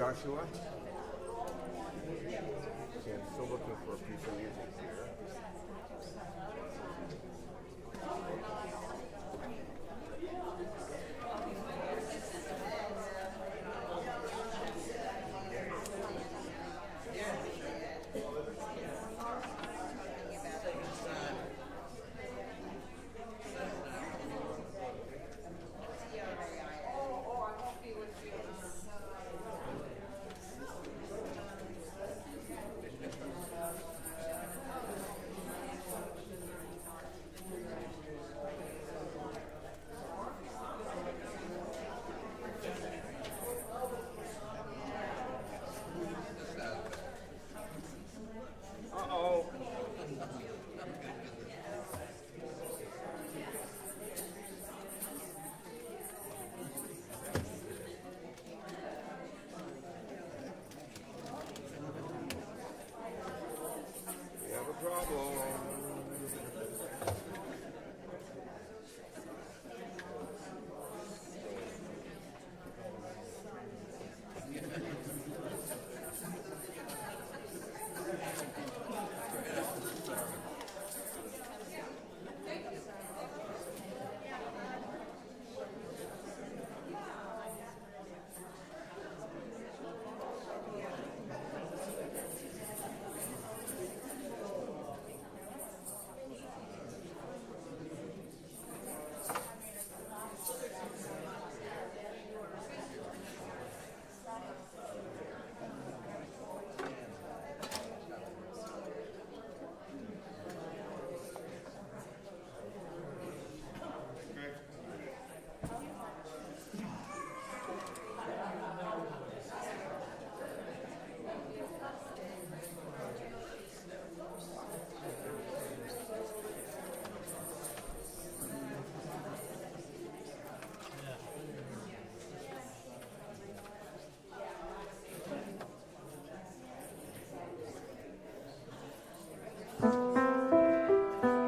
Joshua. Okay, I'm still looking for a piece of music here. Uh-oh. We have a problem.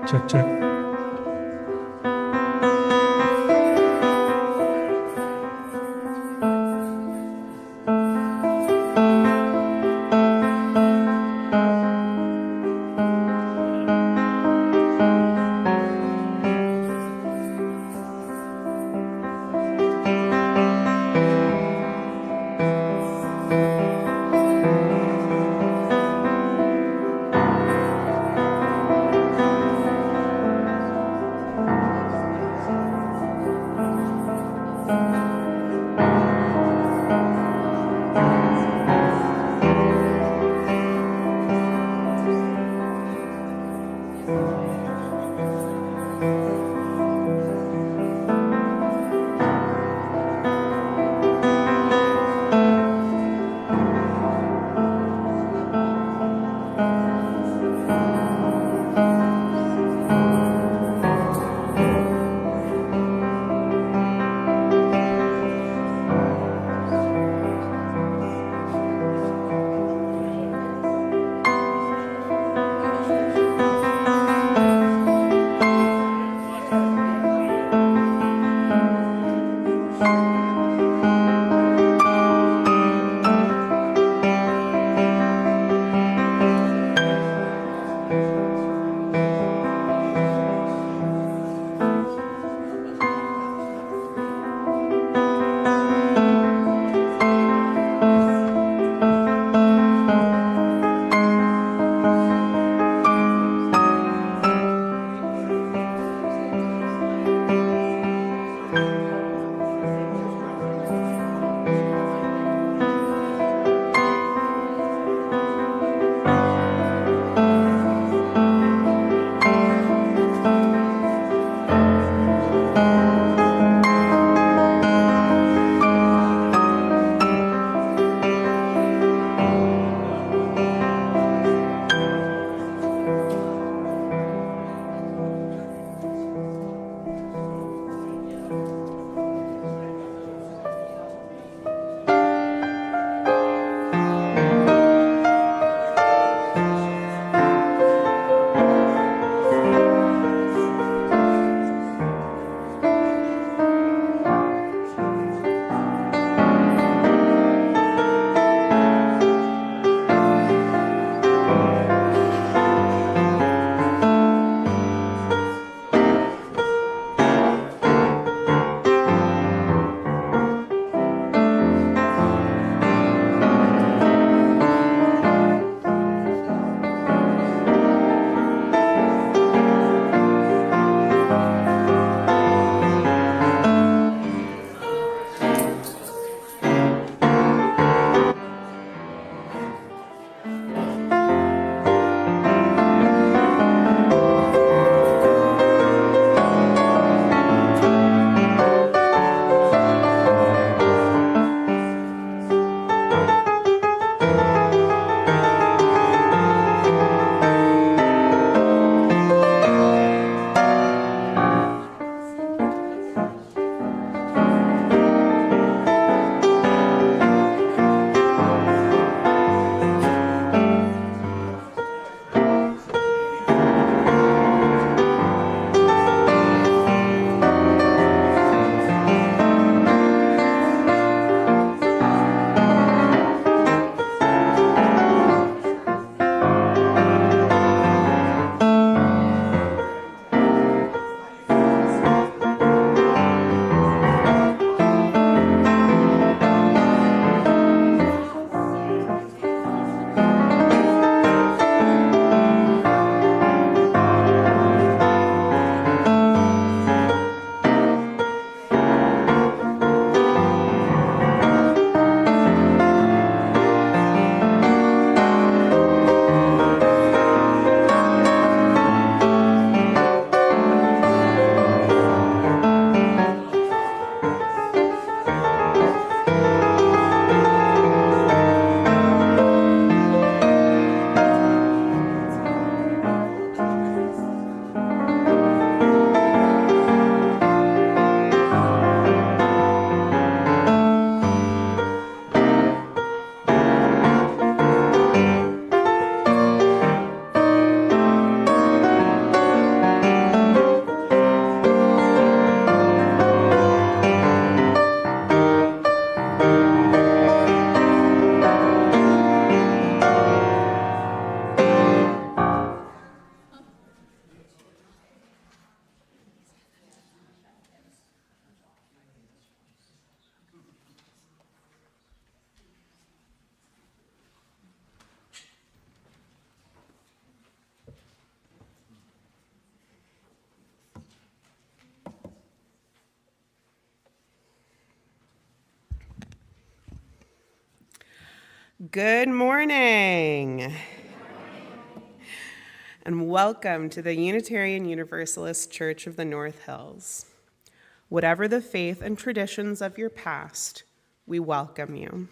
Check, check. Good morning. And welcome to the Unitarian Universalist Church of the North Hills. Whatever the faith and traditions of your past, we welcome you.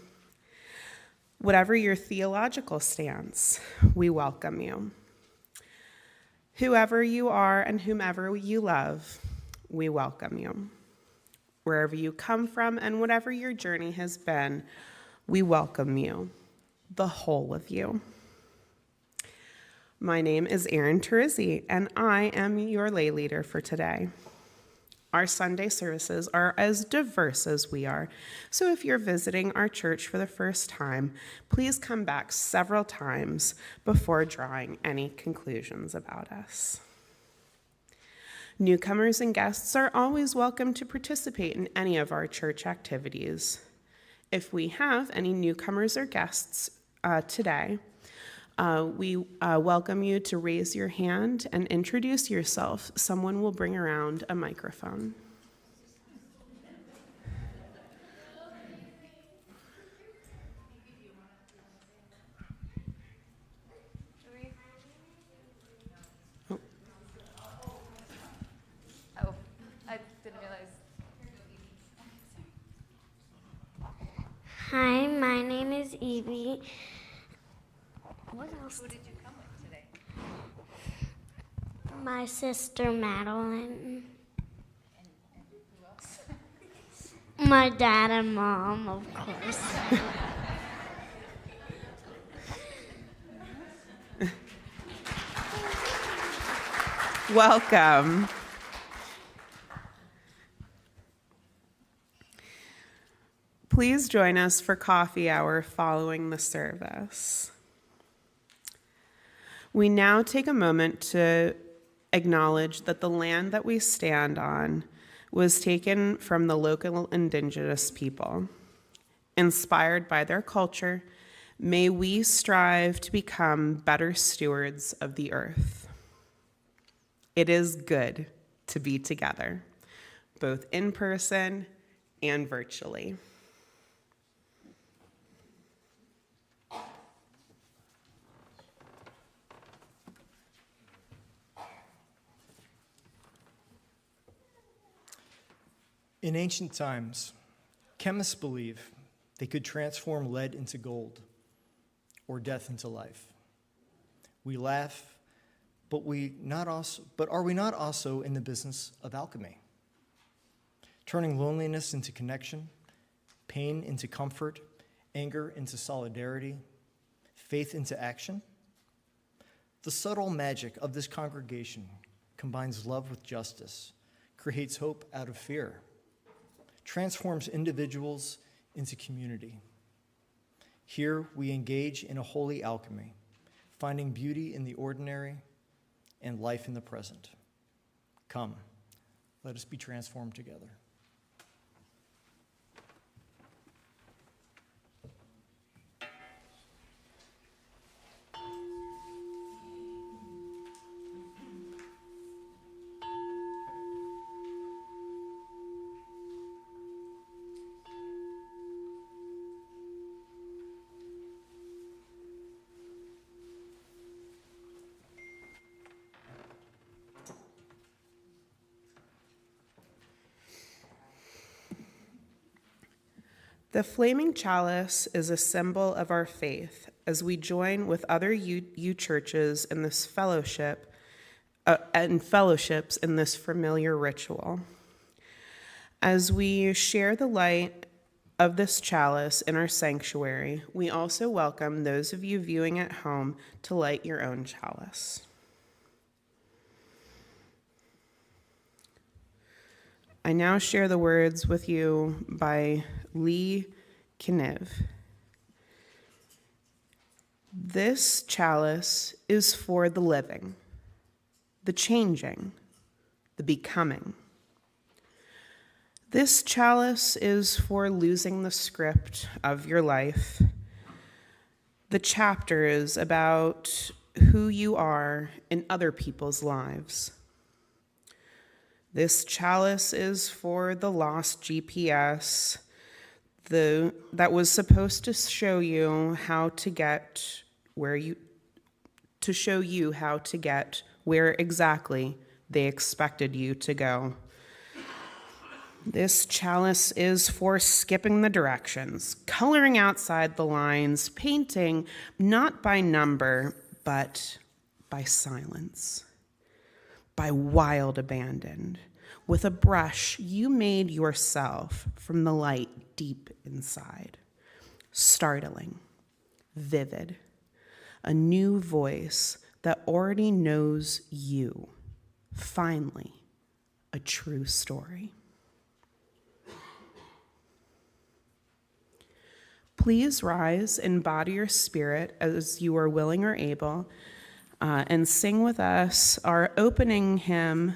Whatever your theological stance, we welcome you. Whoever you are and whomever you love, we welcome you. Wherever you come from and whatever your journey has been, we welcome you, the whole of you. My name is Erin Turizzi, and I am your lay leader for today. Our Sunday services are as diverse as we are, so if you're visiting our church for the first time, please come back several times before drawing any conclusions about us. Newcomers and guests are always welcome to participate in any of our church activities. If we have any newcomers or guests today, we welcome you to raise your hand and introduce yourself. Someone will bring around a microphone. Oh, I didn't realize. Hi, my name is Evie. What else? Who did you come with today? My sister Madeline. And who else? My dad and mom, of course. Welcome. Please join us for coffee hour following the service. We now take a moment to acknowledge that the land that we stand on was taken from the local indigenous people. Inspired by their culture, may we strive to become better stewards of the earth. It is good to be together, both in person and virtually. In ancient times, chemists believed they could transform lead into gold or death into life. We laugh, but are we not also in the business of alchemy? Turning loneliness into connection, pain into comfort, anger into solidarity, faith into action? The subtle magic of this congregation combines love with justice, creates hope out of fear, transforms individuals into community. Here we engage in a holy alchemy, finding beauty in the ordinary and life in the present. Come, let us be transformed together. The flaming chalice is a symbol of our faith as we join with other U churches in this fellowship and fellowships in this familiar ritual. As we share the light of this chalice in our sanctuary, we also welcome those of you viewing at home to light your own chalice. I now share the words with you by Lee Kniv. This chalice is for the living, the changing, the becoming. This chalice is for losing the script of your life, the chapters about who you are in other people's lives. This chalice is for the lost GPS, that was supposed to show you how to get where exactly they expected you to go. This chalice is for skipping the directions, coloring outside the lines, painting not by number, but by silence, by wild abandon. With a brush you made yourself from the light deep inside. Startling, vivid, a new voice that already knows you. Finally, a true story. Please rise and body your spirit as you are willing or able, and sing with us our opening hymn,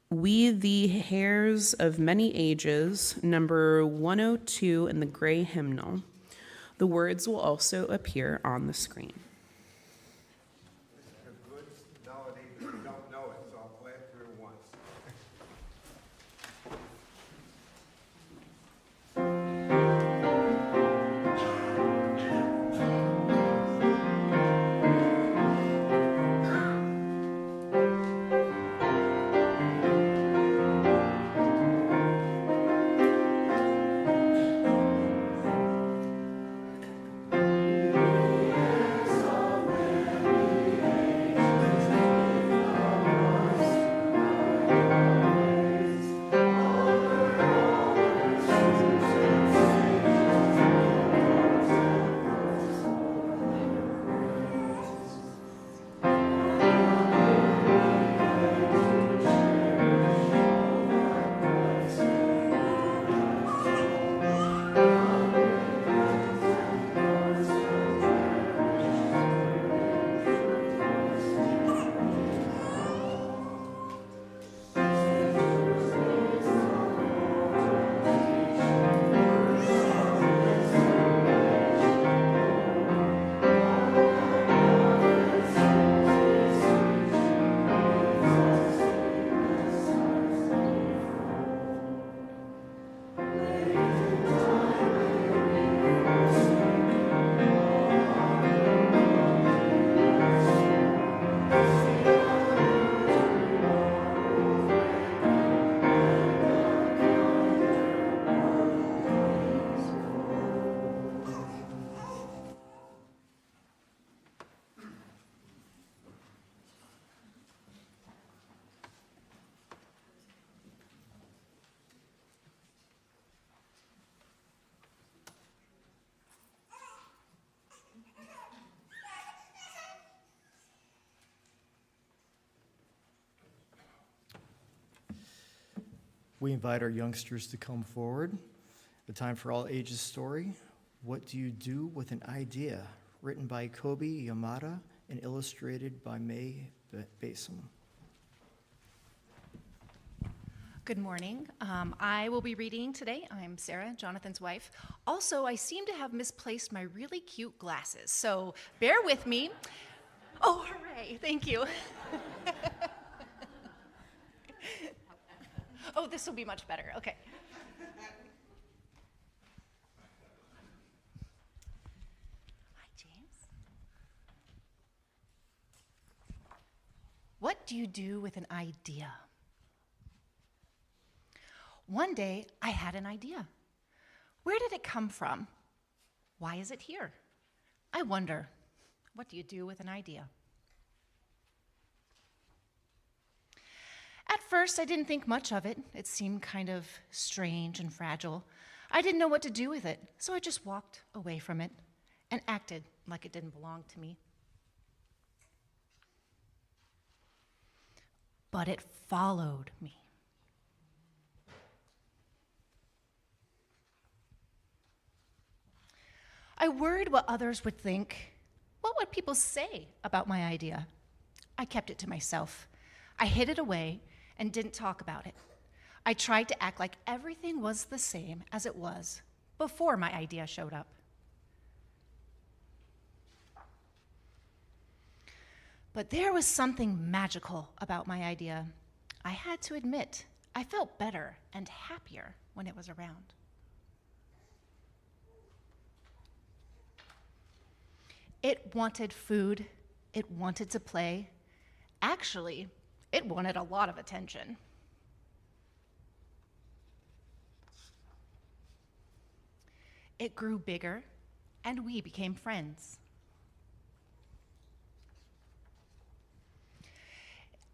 We the Hairs of Many Ages, number 102 in the gray hymnal. The words will also appear on the screen. It's a good melody, but you don't know it, so I'll play it through once. We invite our youngsters to come forward. The Time for All Ages story, What Do You Do with an Idea? Written by Kobe Yamada and illustrated by May Basim. Good morning. I will be reading today. I'm Sarah, Jonathan's wife. Also, I seem to have misplaced my really cute glasses, so bear with me. Oh, hooray, thank you. Oh, this will be much better, okay. Hi, James. What do you do with an idea? One day, I had an idea. Where did it come from? Why is it here? I wonder, what do you do with an idea? At first, I didn't think much of it. It seemed kind of strange and fragile. I didn't know what to do with it, so I just walked away from it and acted like it didn't belong to me. But it followed me. I worried what others would think. What would people say about my idea? I kept it to myself. I hid it away and didn't talk about it. I tried to act like everything was the same as it was before my idea showed up. But there was something magical about my idea. I had to admit, I felt better and happier when it was around. It wanted food. It wanted to play. Actually, it wanted a lot of attention. It grew bigger, and we became friends.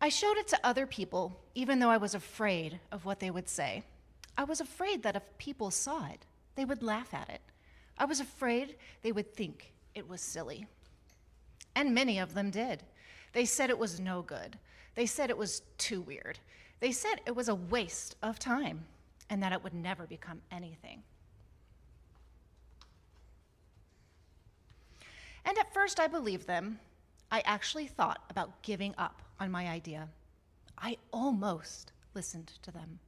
I showed it to other people, even though I was afraid of what they would say. I was afraid that if people saw it, they would laugh at it. I was afraid they would think it was silly. And many of them did. They said it was no good. They said it was too weird. They said it was a waste of time and that it would never become anything. And at first I believed them. I actually thought about giving up on my idea. I almost listened to them.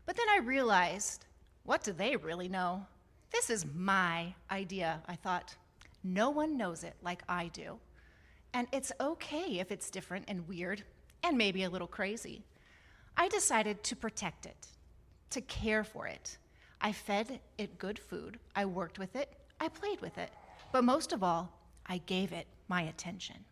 But then I realized, what do they really know? This is my idea, I thought. No one knows it like I do. And it's okay if it's different and weird, and maybe a little crazy. I decided to protect it, to care for it. I fed it good food, I worked with it, I played with it. But most of all, I gave it my attention.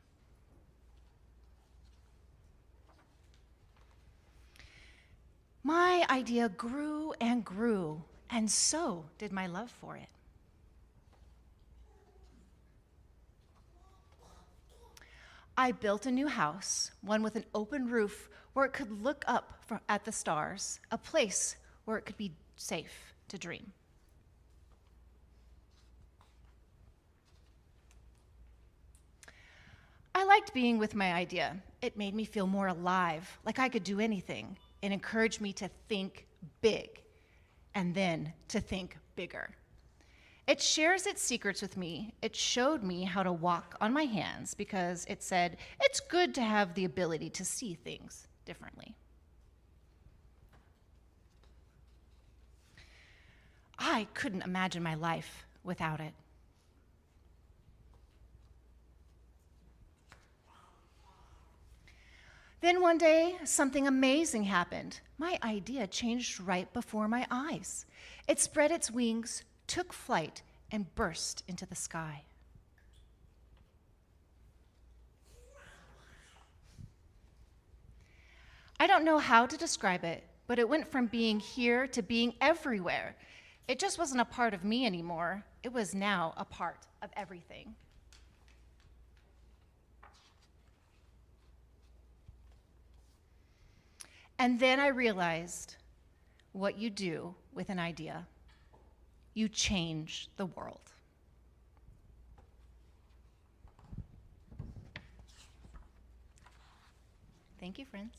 My idea grew, and so did my love for it. I built a new house, one with an open roof where it could look up at the stars, a place where it could be safe to dream. I liked being with my idea. It made me feel more alive, like I could do anything. It encouraged me to think big and then to think bigger. It shares its secrets with me. It showed me how to walk on my hands because it said it's good to have the ability to see things differently. I couldn't imagine my life without it. Then one day, something amazing happened. My idea changed right before my eyes. It spread its wings, took flight, and burst into the sky. I don't know how to describe it, but it went from being here to being everywhere. It just wasn't a part of me anymore. It was now a part of everything. And then I realized what you do with an idea. You change the world. Thank you, friends.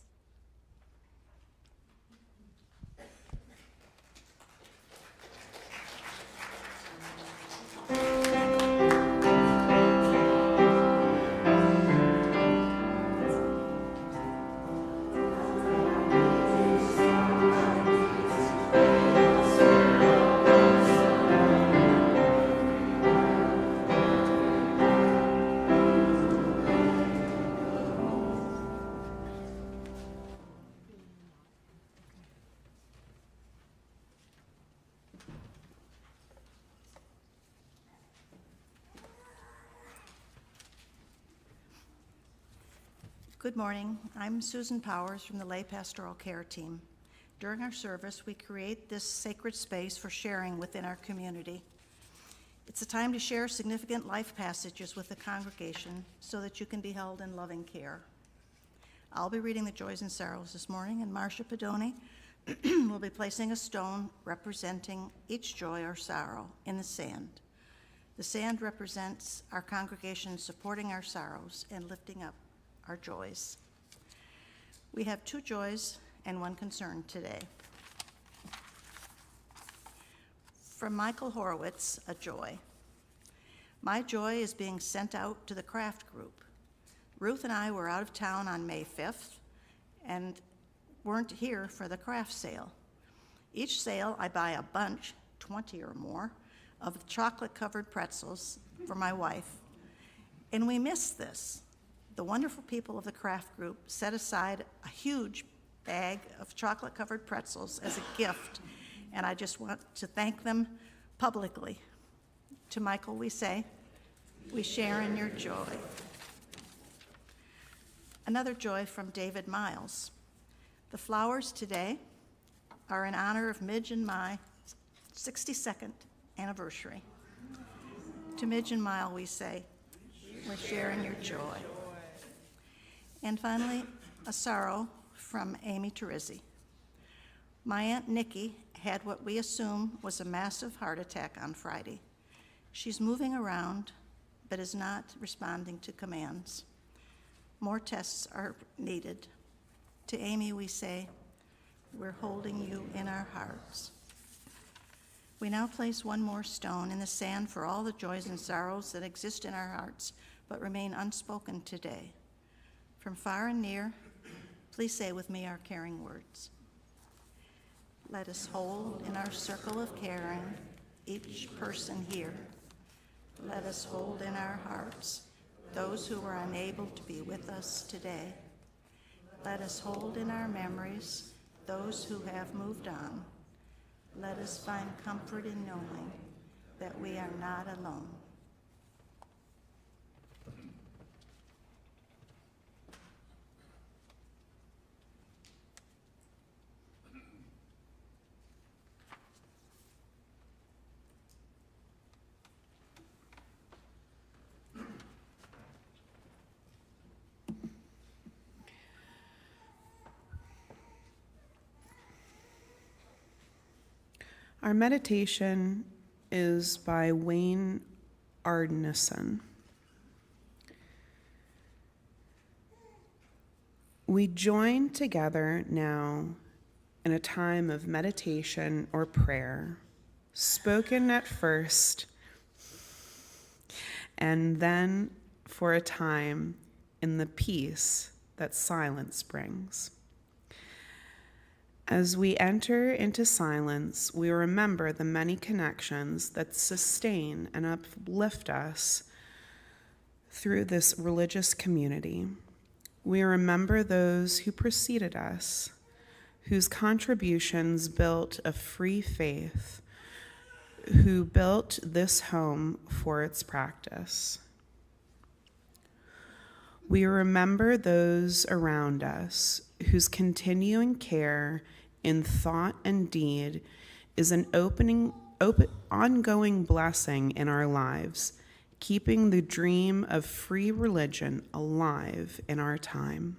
Good morning. I'm Susan Powers from the Lay Pastoral Care Team. During our service, we create this sacred space for sharing within our community. It's a time to share significant life passages with the congregation so that you can be held in loving care. I'll be reading the joys and sorrows this morning, and Marcia Pedoni will be placing a stone representing each joy or sorrow in the sand. The sand represents our congregation supporting our sorrows and lifting up our joys. We have 2 joys and 1 concern today. From Michael Horowitz, a joy. My joy is being sent out to the craft group. Ruth and I were out of town on May 5th and weren't here for the craft sale. Each sale, I buy a bunch, 20 or more, of chocolate-covered pretzels for my wife. And we missed this. The wonderful people of the craft group set aside a huge bag of chocolate-covered pretzels as a gift, and I just want to thank them publicly. To Michael, we say, we share in your joy. Another joy from David Miles. The flowers today are in honor of Midge and my 62nd anniversary. To Midge and Mile, we say, we're sharing your joy. And finally, a sorrow from Amy Terizzi. My Aunt Nikki had what we assume was a massive heart attack on Friday. She's moving around, but is not responding to commands. More tests are needed. To Amy, we say, we're holding you in our hearts. We now place one more stone in the sand for all the joys and sorrows that exist in our hearts, but remain unspoken today. From far and near, please say with me our caring words. Let us hold in our circle of caring each person here. Let us hold in our hearts those who were unable to be with us today. Let us hold in our memories those who have moved on. Let us find comfort in knowing that we are not alone. Our meditation is by Wayne Arneson. We join together now in a time of meditation or prayer, spoken at first, and then for a time in the peace that silence brings. As we enter into silence, we remember the many connections that sustain and uplift us through this religious community. We remember those who preceded us, whose contributions built a free faith, who built this home for its practice. We remember those around us whose continuing care in thought and deed is an ongoing blessing in our lives, keeping the dream of free religion alive in our time.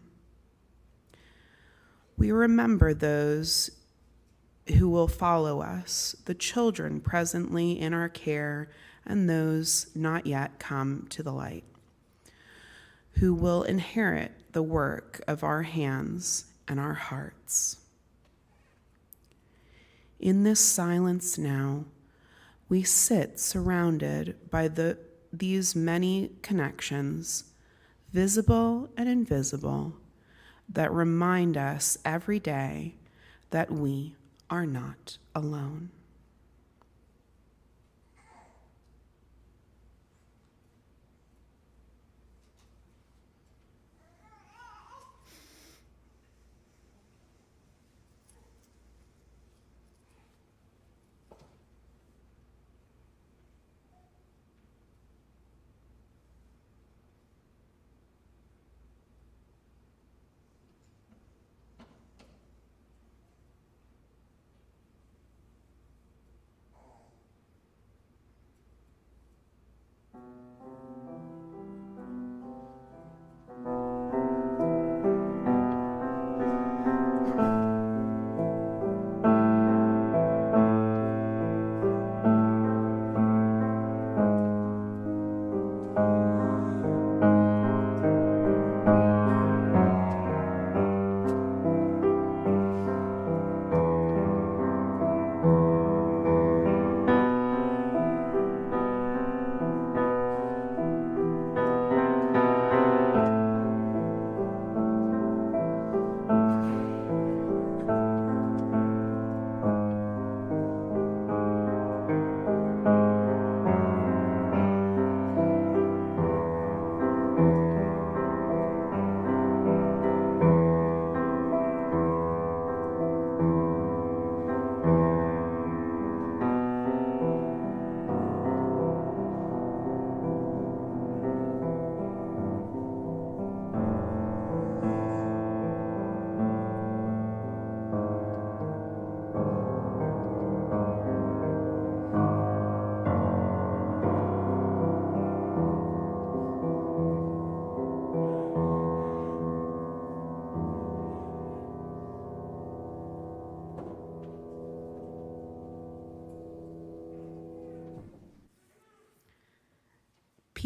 We remember those who will follow us, the children presently in our care and those not yet come to the light, who will inherit the work of our hands and our hearts. In this silence now, we sit surrounded by these many connections, visible and invisible, that remind us every day that we are not alone.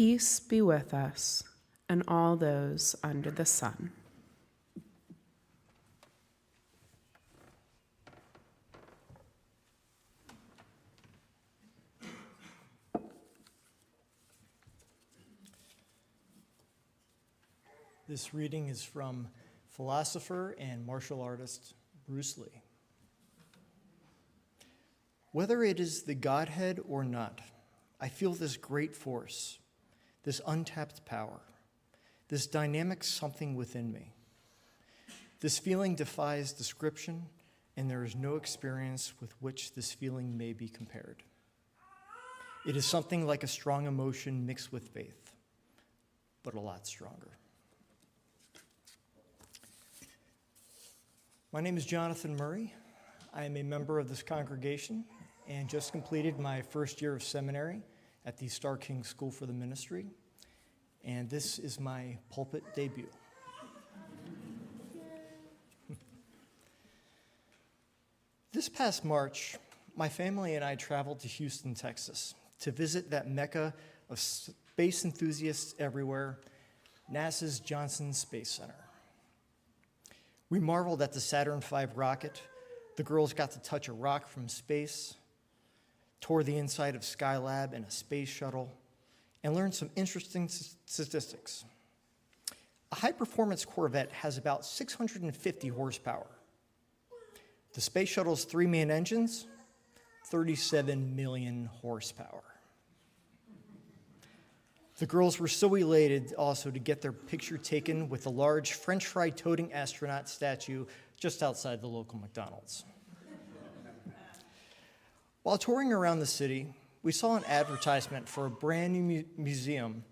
Peace be with us and all those under the sun. This reading is from philosopher and martial artist Bruce Lee. Whether it is the Godhead or not, I feel this great force, this untapped power, this dynamic something within me. This feeling defies description, and there is no experience with which this feeling may be compared. It is something like a strong emotion mixed with faith, but a lot stronger. My name is Jonathan Murray. I am a member of this congregation and just completed my first year of seminary at the Star King School for the Ministry, and this is my pulpit debut. This past March, my family and I traveled to Houston, Texas, to visit that mecca of space enthusiasts everywhere, NASA's Johnson Space Center. We marveled at the Saturn V rocket. The girls got to touch a rock from space, toured the inside of Skylab and a space shuttle, and learned some interesting statistics. A high-performance Corvette has about 650 horsepower. The space shuttle's 3 main engines, 37 million horsepower. The girls were so elated also to get their picture taken with a large French fry-toting astronaut statue just outside the local McDonald's. While touring around the city, we saw an advertisement for a brand new museum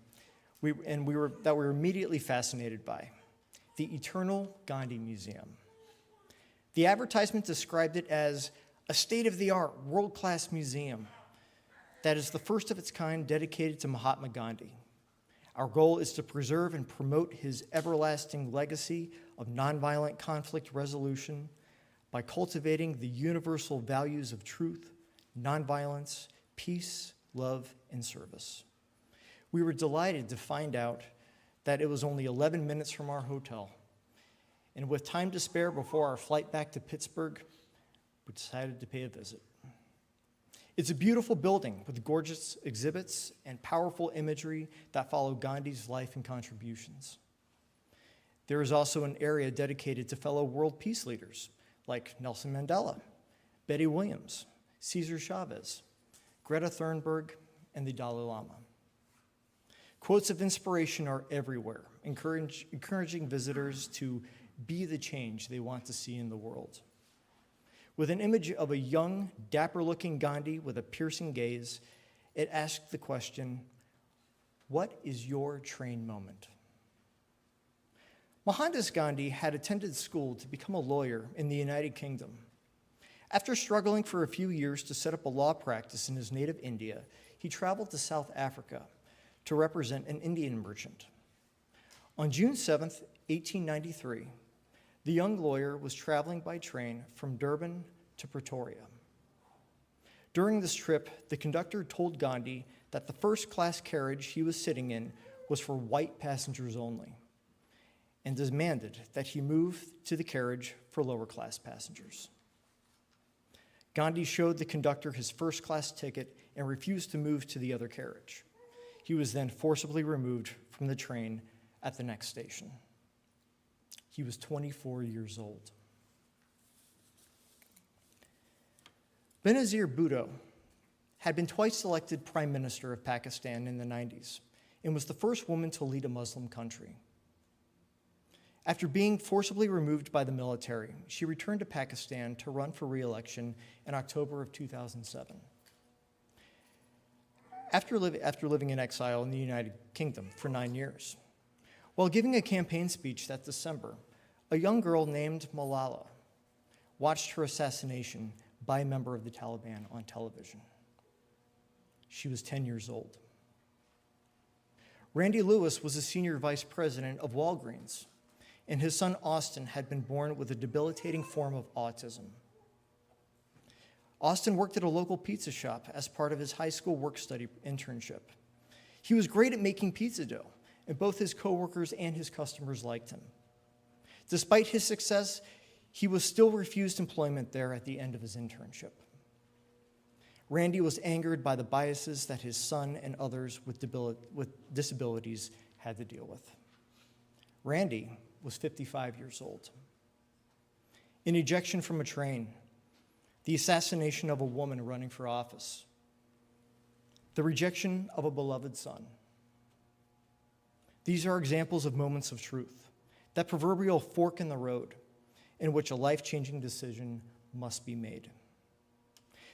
that we were immediately fascinated by, the Eternal Gandhi Museum. The advertisement described it as a state-of-the-art, world-class museum that is the first of its kind dedicated to Mahatma Gandhi. Our goal is to preserve and promote his everlasting legacy of nonviolent conflict resolution by cultivating the universal values of truth, nonviolence, peace, love, and service. We were delighted to find out that it was only 11 minutes from our hotel, and with time to spare before our flight back to Pittsburgh, we decided to pay a visit. It's a beautiful building with gorgeous exhibits and powerful imagery that follow Gandhi's life and contributions. There is also an area dedicated to fellow world peace leaders like Nelson Mandela, Betty Williams, Cesar Chavez, Greta Thunberg, and the Dalai Lama. Quotes of inspiration are everywhere, encouraging visitors to be the change they want to see in the world. With an image of a young, dapper-looking Gandhi with a piercing gaze, it asked the question, what is your train moment? Mohandas Gandhi had attended school to become a lawyer in the United Kingdom. After struggling for a few years to set up a law practice in his native India, he traveled to South Africa to represent an Indian merchant. On June 7, 1893, the young lawyer was traveling by train from Durban to Pretoria. During this trip, the conductor told Gandhi that the first-class carriage he was sitting in was for white passengers only, and demanded that he move to the carriage for lower-class passengers. Gandhi showed the conductor his first-class ticket and refused to move to the other carriage. He was then forcibly removed from the train at the next station. He was 24 years old. Benazir Bhutto had been twice elected Prime Minister of Pakistan in the 90s and was the first woman to lead a Muslim country. After being forcibly removed by the military, she returned to Pakistan to run for re-election in October of 2007. After living in exile in the United Kingdom for 9 years, while giving a campaign speech that December, a young girl named Malala watched her assassination by a member of the Taliban on television. She was 10 years old. Randy Lewis was a senior vice president of Walgreens, and his son Austin had been born with a debilitating form of autism. Austin worked at a local pizza shop as part of his high school work-study internship. He was great at making pizza dough, and both his coworkers and his customers liked him. Despite his success, he was still refused employment there at the end of his internship. Randy was angered by the biases that his son and others with disabilities had to deal with. Randy was 55 years old. An ejection from a train, the assassination of a woman running for office, the rejection of a beloved son. These are examples of moments of truth, that proverbial fork in the road in which a life-changing decision must be made.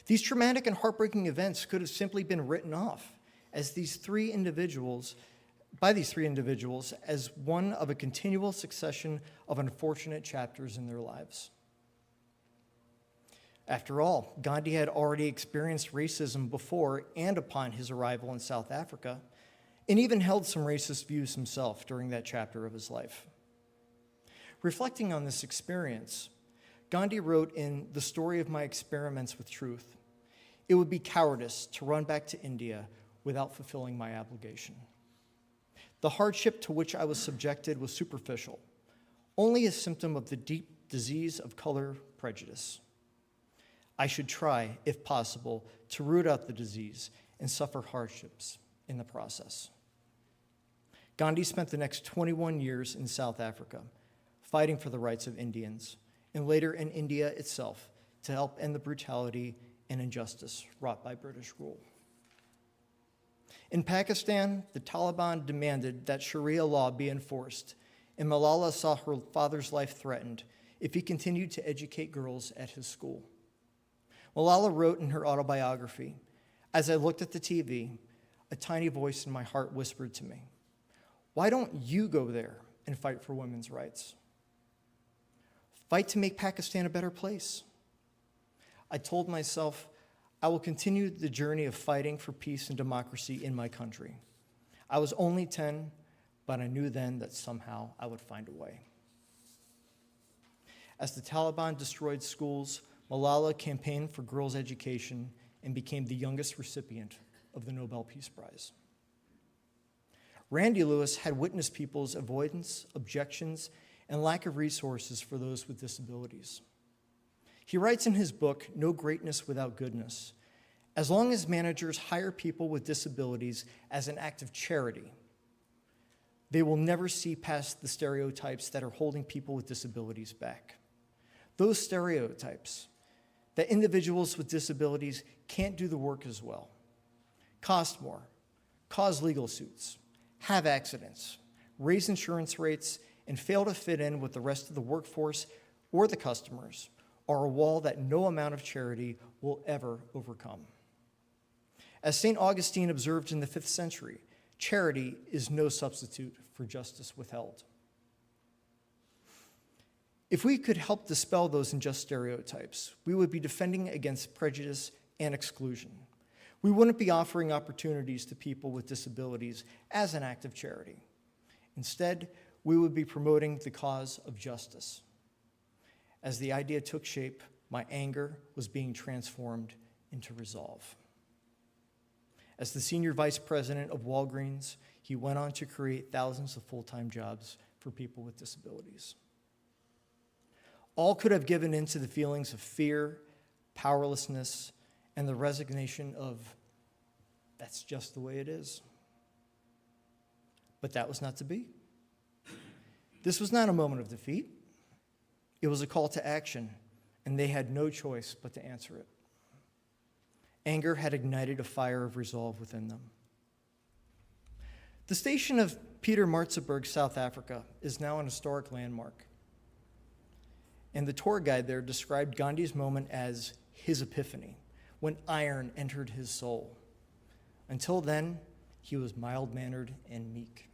These traumatic and heartbreaking events could have simply been written off by these three individuals as one of a continual succession of unfortunate chapters in their lives. After all, Gandhi had already experienced racism before and upon his arrival in South Africa, and even held some racist views himself during that chapter of his life. Reflecting on this experience, Gandhi wrote in The Story of My Experiments with Truth, "It would be cowardice to run back to India without fulfilling my obligation. The hardship to which I was subjected was superficial, only a symptom of the deep disease of color prejudice. I should try, if possible, to root out the disease and suffer hardships in the process." Gandhi spent the next 21 years in South Africa, fighting for the rights of Indians, and later in India itself to help end the brutality and injustice wrought by British rule. In Pakistan, the Taliban demanded that Sharia law be enforced, and Malala saw her father's life threatened if he continued to educate girls at his school. Malala wrote in her autobiography, "As I looked at the TV, a tiny voice in my heart whispered to me, 'Why don't you go there and fight for women's rights? Fight to make Pakistan a better place.' I told myself, I will continue the journey of fighting for peace and democracy in my country. I was only 10, but I knew then that somehow I would find a way." As the Taliban destroyed schools, Malala campaigned for girls' education and became the youngest recipient of the Nobel Peace Prize. Randy Lewis had witnessed people's avoidance, objections, and lack of resources for those with disabilities. He writes in his book, No Greatness Without Goodness, as long as managers hire people with disabilities as an act of charity, they will never see past the stereotypes that are holding people with disabilities back. Those stereotypes, that individuals with disabilities can't do the work as well, cost more, cause legal suits, have accidents, raise insurance rates, and fail to fit in with the rest of the workforce or the customers, are a wall that no amount of charity will ever overcome. As St. Augustine observed in the 5th century, charity is no substitute for justice withheld. If we could help dispel those unjust stereotypes, we would be defending against prejudice and exclusion. We wouldn't be offering opportunities to people with disabilities as an act of charity. Instead, we would be promoting the cause of justice. As the idea took shape, my anger was being transformed into resolve. As the senior vice president of Walgreens, he went on to create thousands of full-time jobs for people with disabilities. All could have given in to the feelings of fear, powerlessness, and the resignation of, that's just the way it is. But that was not to be. This was not a moment of defeat. It was a call to action, and they had no choice but to answer it. Anger had ignited a fire of resolve within them. The station of Pietermaritzburg, South Africa, is now an historic landmark. And the tour guide there described Gandhi's moment as his epiphany, when iron entered his soul. Until then, he was mild-mannered and meek.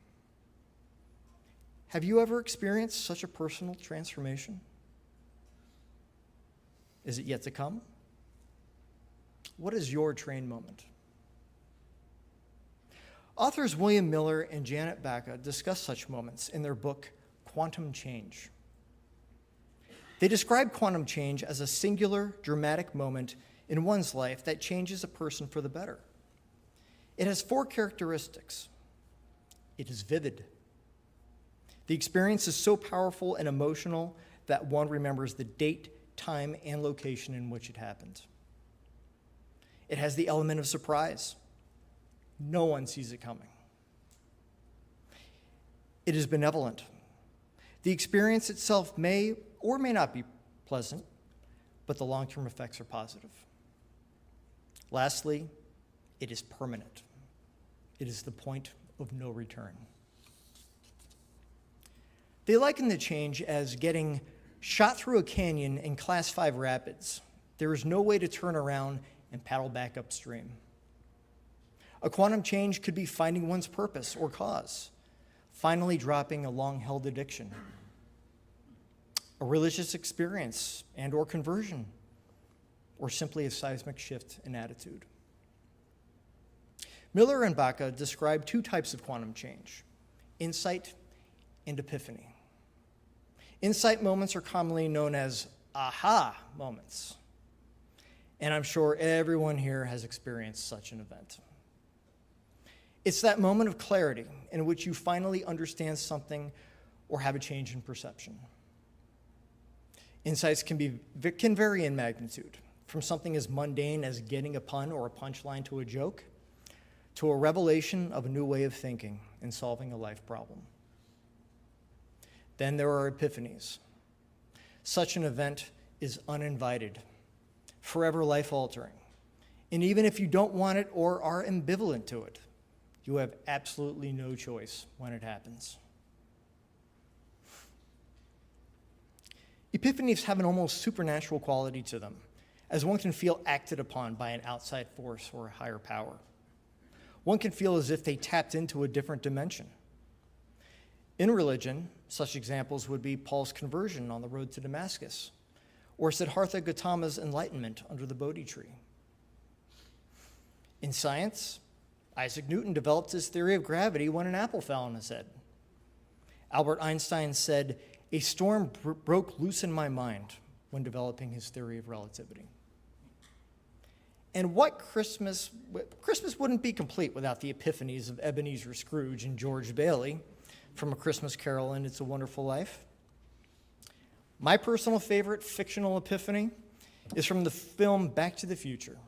Have you ever experienced such a personal transformation? Is it yet to come? What is your train moment? Authors William Miller and Janet Baca discuss such moments in their book, Quantum Change. They describe quantum change as a singular, dramatic moment in one's life that changes a person for the better. It has 4 characteristics. It is vivid. The experience is so powerful and emotional that one remembers the date, time, and location in which it happened. It has the element of surprise. No one sees it coming. It is benevolent. The experience itself may or may not be pleasant, but the long-term effects are positive. Lastly, it is permanent. It is the point of no return. They liken the change as getting shot through a canyon in Class 5 rapids. There is no way to turn around and paddle back upstream. A quantum change could be finding one's purpose or cause, finally dropping a long-held addiction, a religious experience and or conversion, or simply a seismic shift in attitude. Miller and Baca describe 2 types of quantum change: insight and epiphany. Insight moments are commonly known as aha moments, and I'm sure everyone here has experienced such an event. It's that moment of clarity in which you finally understand something or have a change in perception. Insights can vary in magnitude, from something as mundane as getting a pun or a punchline to a joke, to a revelation of a new way of thinking and solving a life problem. Then there are epiphanies. Such an event is uninvited, forever life-altering. And even if you don't want it or are ambivalent to it, you have absolutely no choice when it happens. Epiphanies have an almost supernatural quality to them, as one can feel acted upon by an outside force or a higher power. One can feel as if they tapped into a different dimension. In religion, such examples would be Paul's conversion on the road to Damascus, or Siddhartha Gautama's enlightenment under the Bodhi tree. In science, Isaac Newton developed his theory of gravity when an apple fell on his head. Albert Einstein said, "A storm broke loose in my mind," when developing his theory of relativity. And what Christmas wouldn't be complete without the epiphanies of Ebenezer Scrooge and George Bailey from A Christmas Carol and It's a Wonderful Life. My personal favorite fictional epiphany is from the film Back to the Future,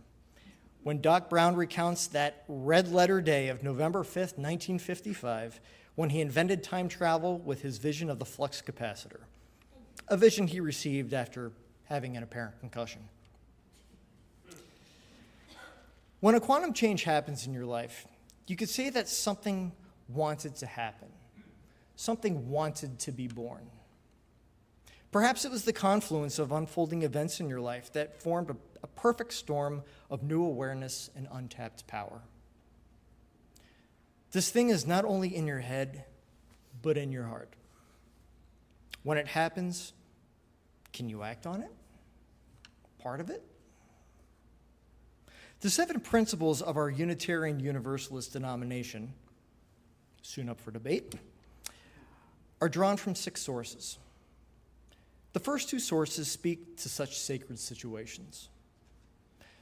when Doc Brown recounts that red letter day of November 5th, 1955, when he invented time travel with his vision of the flux capacitor, a vision he received after having an apparent concussion. When a quantum change happens in your life, you could say that something wanted to happen. Something wanted to be born. Perhaps it was the confluence of unfolding events in your life that formed a perfect storm of new awareness and untapped power. This thing is not only in your head, but in your heart. When it happens, can you act on it? Part of it? The 7 principles of our Unitarian Universalist denomination, soon up for debate, are drawn from 6 sources. The first 2 sources speak to such sacred situations.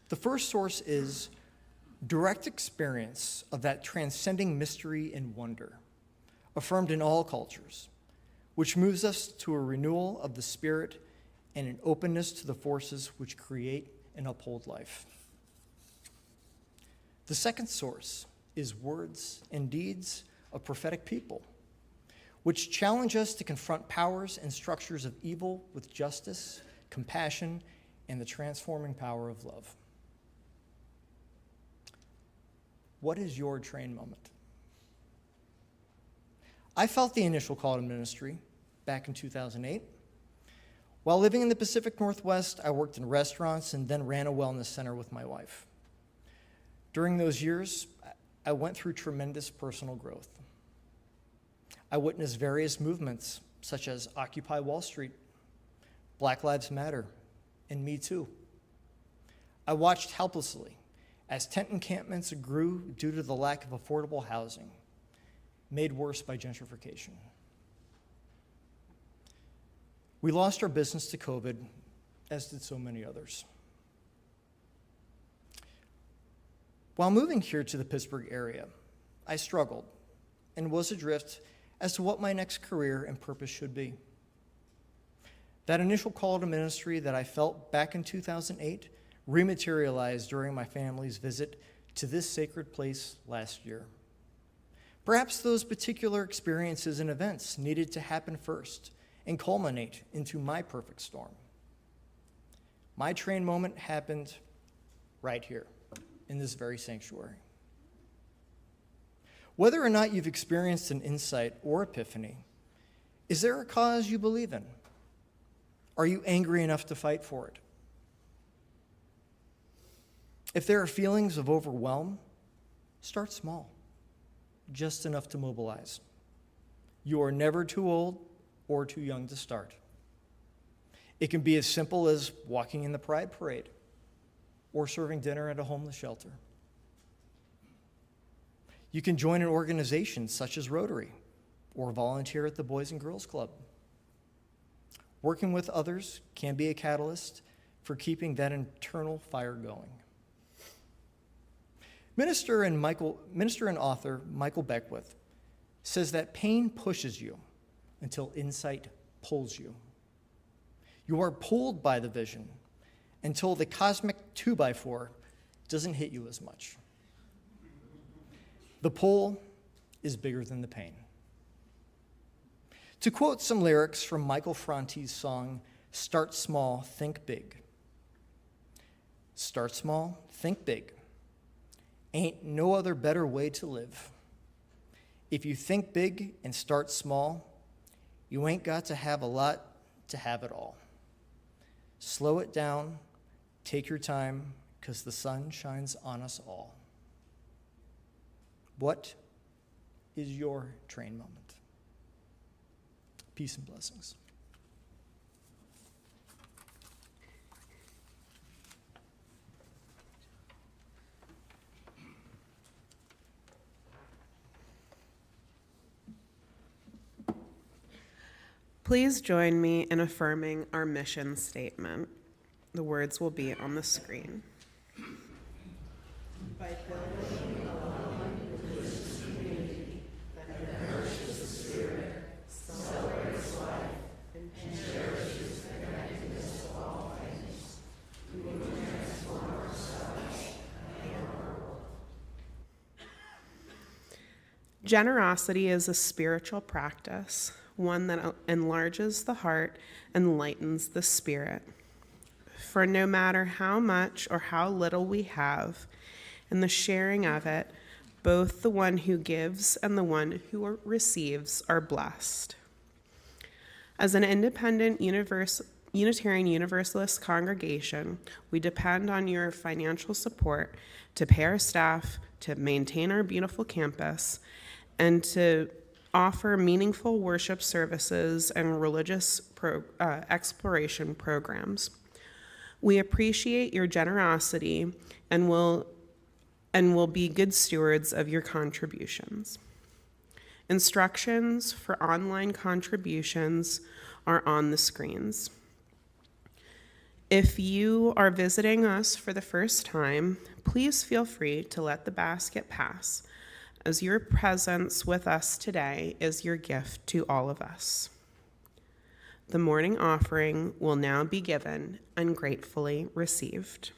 The first source is direct experience of that transcending mystery and wonder, affirmed in all cultures, which moves us to a renewal of the spirit and an openness to the forces which create and uphold life. The second source is words and deeds of prophetic people, which challenge us to confront powers and structures of evil with justice, compassion, and the transforming power of love. What is your train moment? I felt the initial call to ministry back in 2008. While living in the Pacific Northwest, I worked in restaurants and then ran a wellness center with my wife. During those years, I went through tremendous personal growth. I witnessed various movements such as Occupy Wall Street, Black Lives Matter, and Me Too. I watched helplessly as tent encampments grew due to the lack of affordable housing, made worse by gentrification. We lost our business to COVID, as did so many others. While moving here to the Pittsburgh area, I struggled and was adrift as to what my next career and purpose should be. That initial call to ministry that I felt back in 2008 rematerialized during my family's visit to this sacred place last year. Perhaps those particular experiences and events needed to happen first and culminate into my perfect storm. My train moment happened right here in this very sanctuary. Whether or not you've experienced an insight or epiphany, is there a cause you believe in? Are you angry enough to fight for it? If there are feelings of overwhelm, start small, just enough to mobilize. You are never too old or too young to start. It can be as simple as walking in the Pride Parade or serving dinner at a homeless shelter. You can join an organization such as Rotary or volunteer at the Boys and Girls Club. Working with others can be a catalyst for keeping that internal fire going. Minister and author Michael Beckwith says that pain pushes you until insight pulls you. You are pulled by the vision until the cosmic 2x4 doesn't hit you as much. The pull is bigger than the pain. To quote some lyrics from Michael Franti's song, "Start Small, Think Big." Start small, think big. Ain't no other better way to live. If you think big and start small, you ain't got to have a lot to have it all. Slow it down, take your time, 'cause the sun shines on us all. What is your train moment? Peace and blessings. Please join me in affirming our mission statement. The words will be on the screen. Generosity is a spiritual practice, one that enlarges the heart and lightens the spirit. For no matter how much or how little we have, in the sharing of it, both the one who gives and the one who receives are blessed. As an independent Unitarian Universalist congregation, we depend on your financial support to pay our staff, to maintain our beautiful campus, and to offer meaningful worship services and religious exploration programs. We appreciate your generosity and will be good stewards of your contributions. Instructions for online contributions are on the screens. If you are visiting us for the first time, please feel free to let the basket pass, as your presence with us today is your gift to all of us. The morning offering will now be given and gratefully received.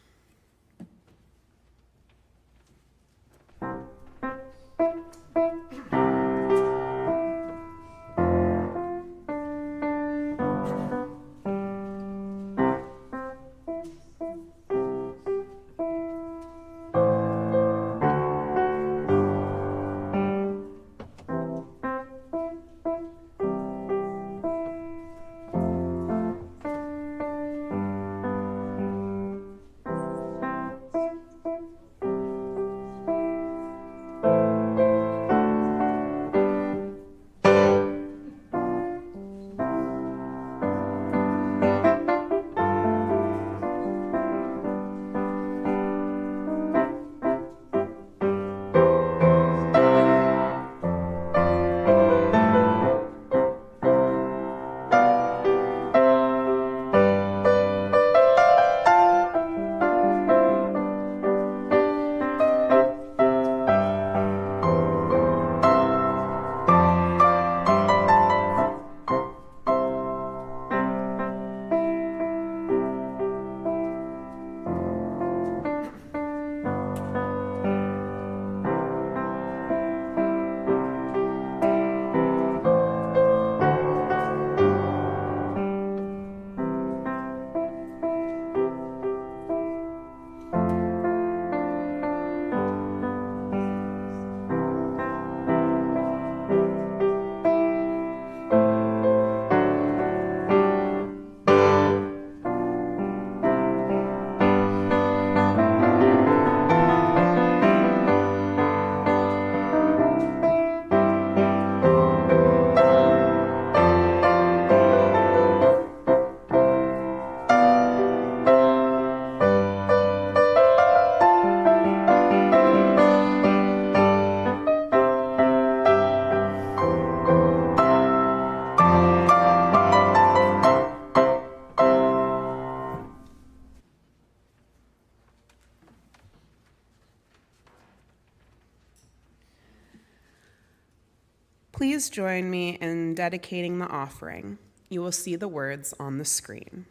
Please join me in dedicating the offering. You will see the words on the screen.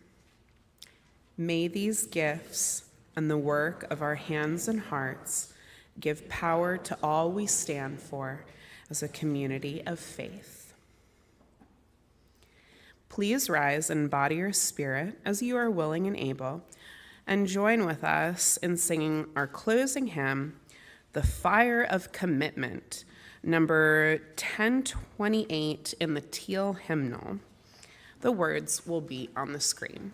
May these gifts and the work of our hands and hearts give power to all we stand for as a community of faith. Please rise and embody your spirit as you are willing and able, and join with us in singing our closing hymn, The Fire of Commitment, number 1028 in the teal hymnal. The words will be on the screen.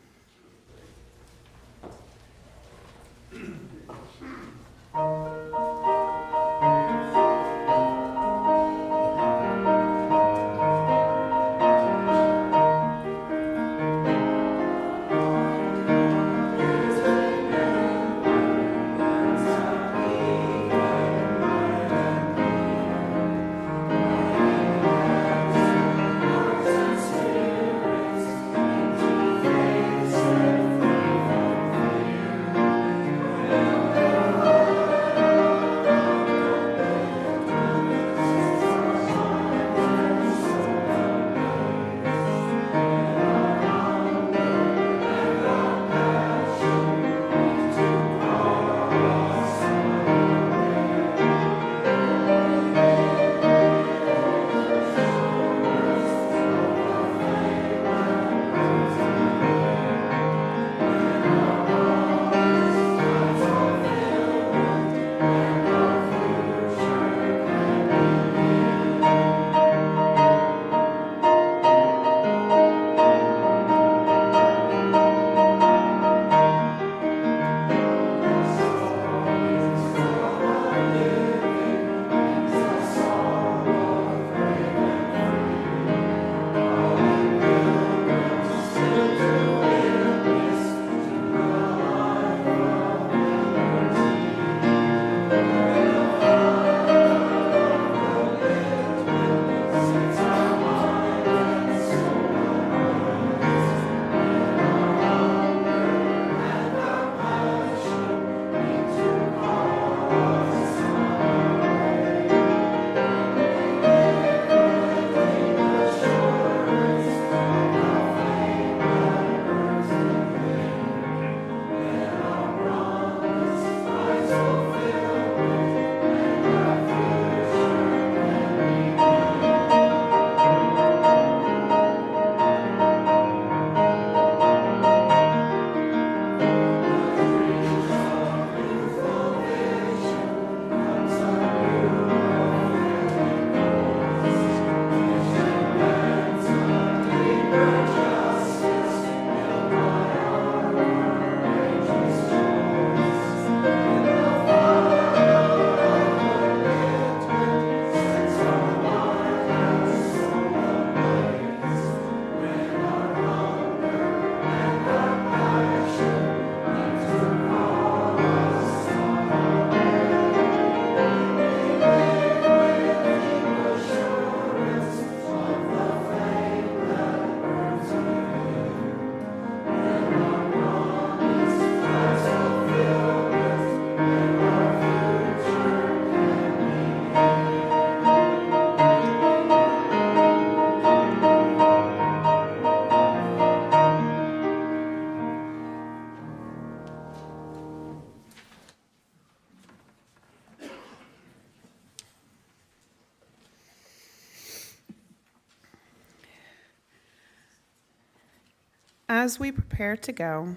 As we prepare to go,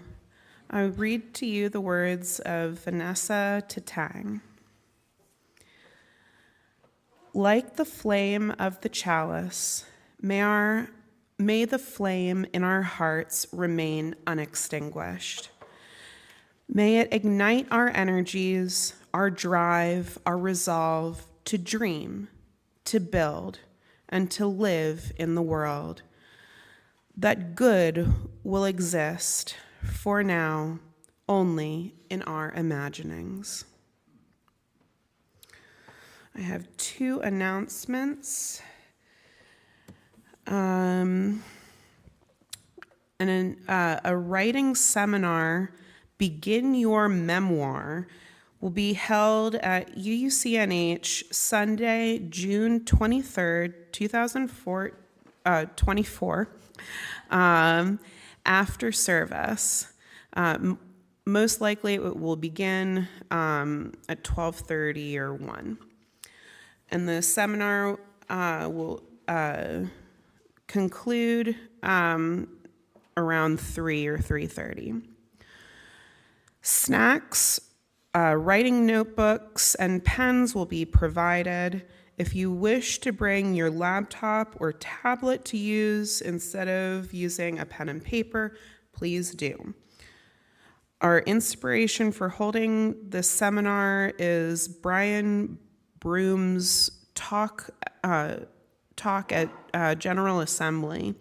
I read to you the words of Vanessa Tatang. Like the flame of the chalice, may the flame in our hearts remain unextinguished. May it ignite our energies, our drive, our resolve to dream, to build, and to live in the world. That good will exist, for now, only in our imaginings. I have two announcements. A writing seminar, Begin Your Memoir, will be held at UUCNH Sunday, June 23rd, 2024, after service. Most likely it will begin at 12:30 or 1. And the seminar will conclude around 3 or 3:30. Snacks, writing notebooks, and pens will be provided. If you wish to bring your laptop or tablet to use instead of using a pen and paper, please do. Our inspiration for holding this seminar is Brian Broom's talk at General Assembly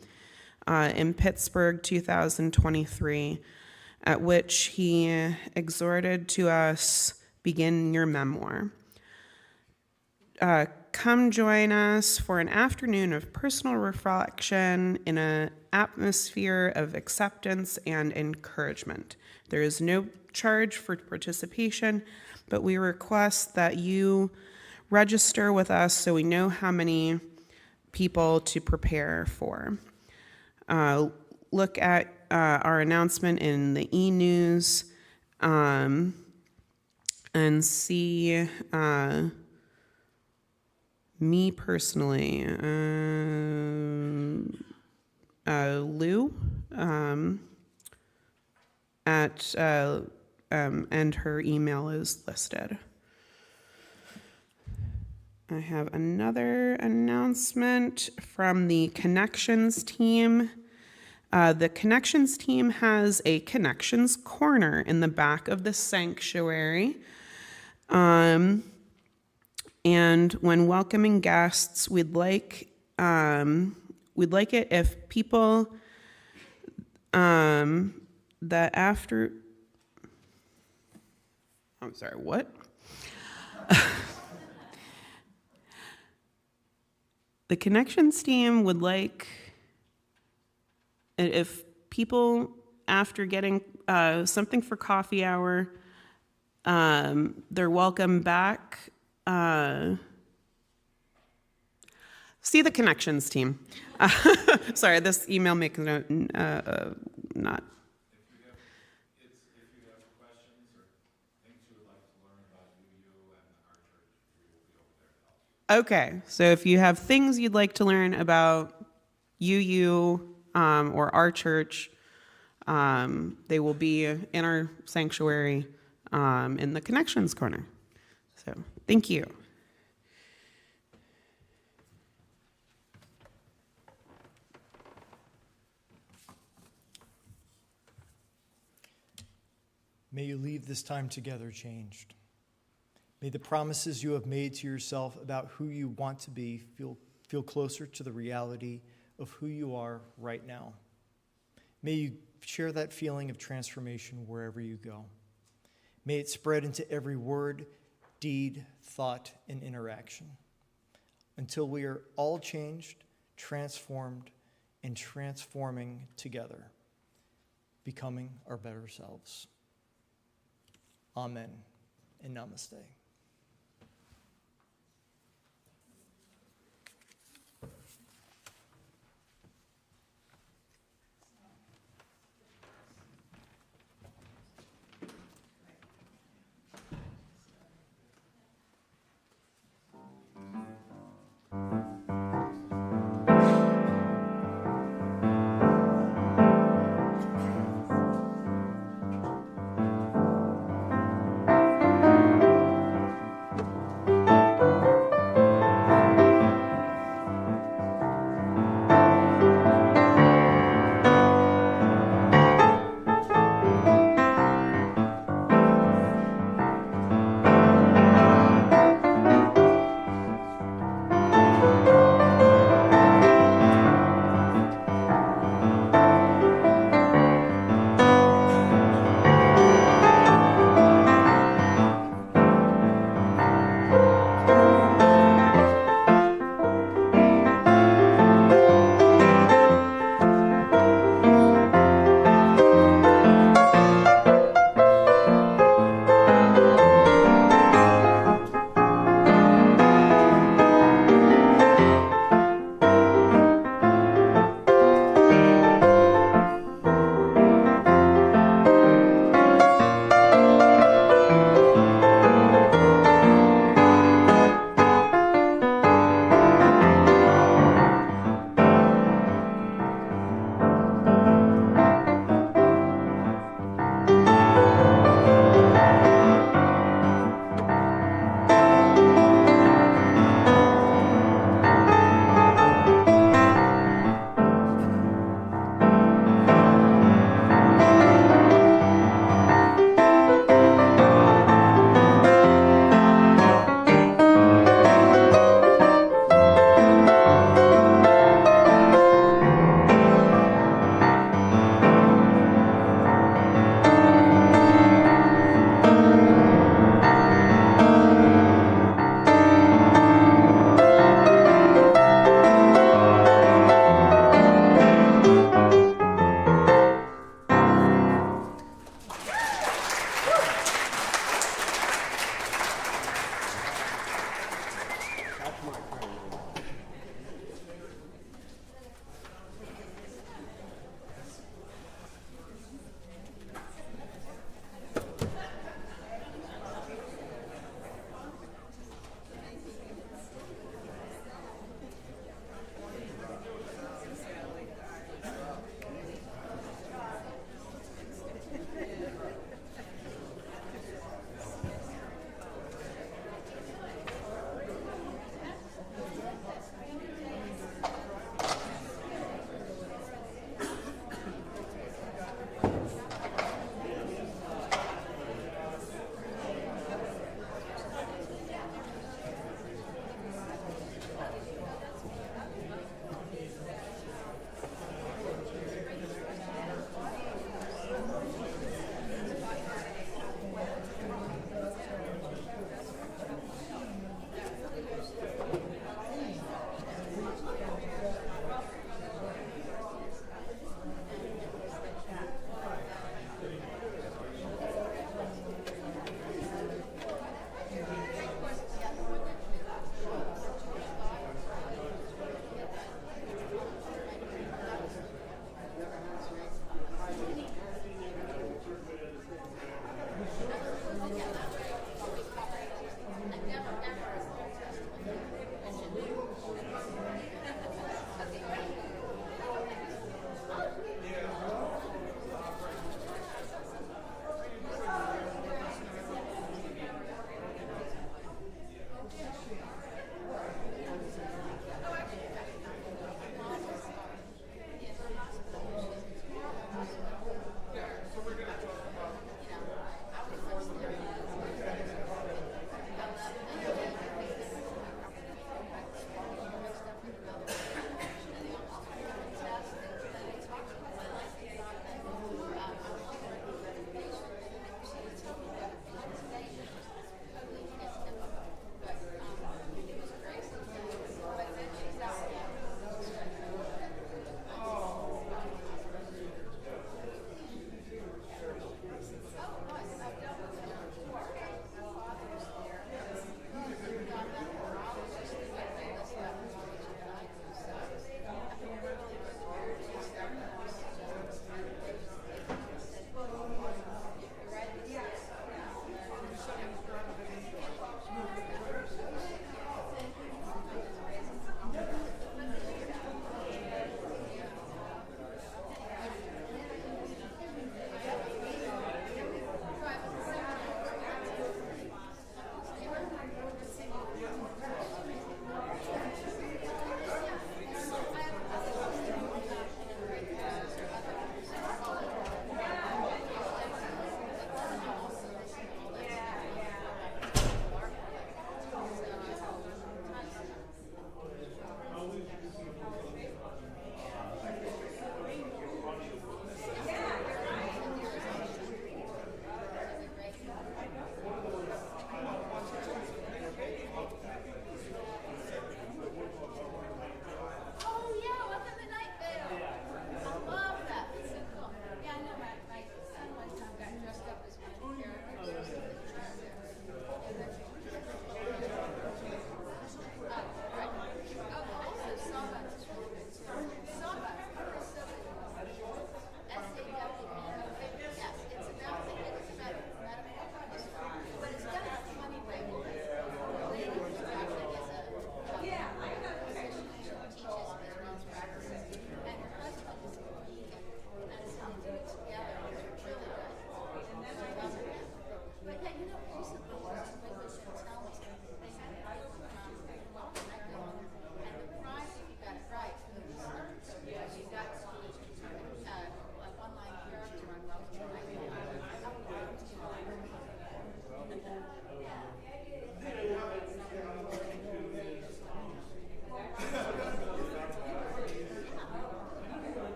in Pittsburgh 2023, at which he exhorted to us, begin your memoir. Come join us for an afternoon of personal reflection in an atmosphere of acceptance and encouragement. There is no charge for participation, but we request that you register with us so we know how many people to prepare for. Look at our announcement in the e-news and see me personally, Lou, and her email is listed. I have another announcement from the Connections team. The Connections team has a Connections Corner in the back of the sanctuary. And when welcoming guests, we'd like it if people that after, I'm sorry, what? The Connections team would like if people, after getting something for coffee hour, they're welcome back. See the Connections team. Sorry, this email makes not. If you have questions or things you would like to learn about UU and our church, we will be over there to help. Okay, so if you have things you'd like to learn about UU or our church, they will be in our sanctuary in the Connections Corner. So, thank you. May you leave this time together changed. May the promises you have made to yourself about who you want to be feel closer to the reality of who you are right now. May you share that feeling of transformation wherever you go. May it spread into every word, deed, thought, and interaction until we are all changed, transformed, and transforming together, becoming our better selves. Amen and namaste.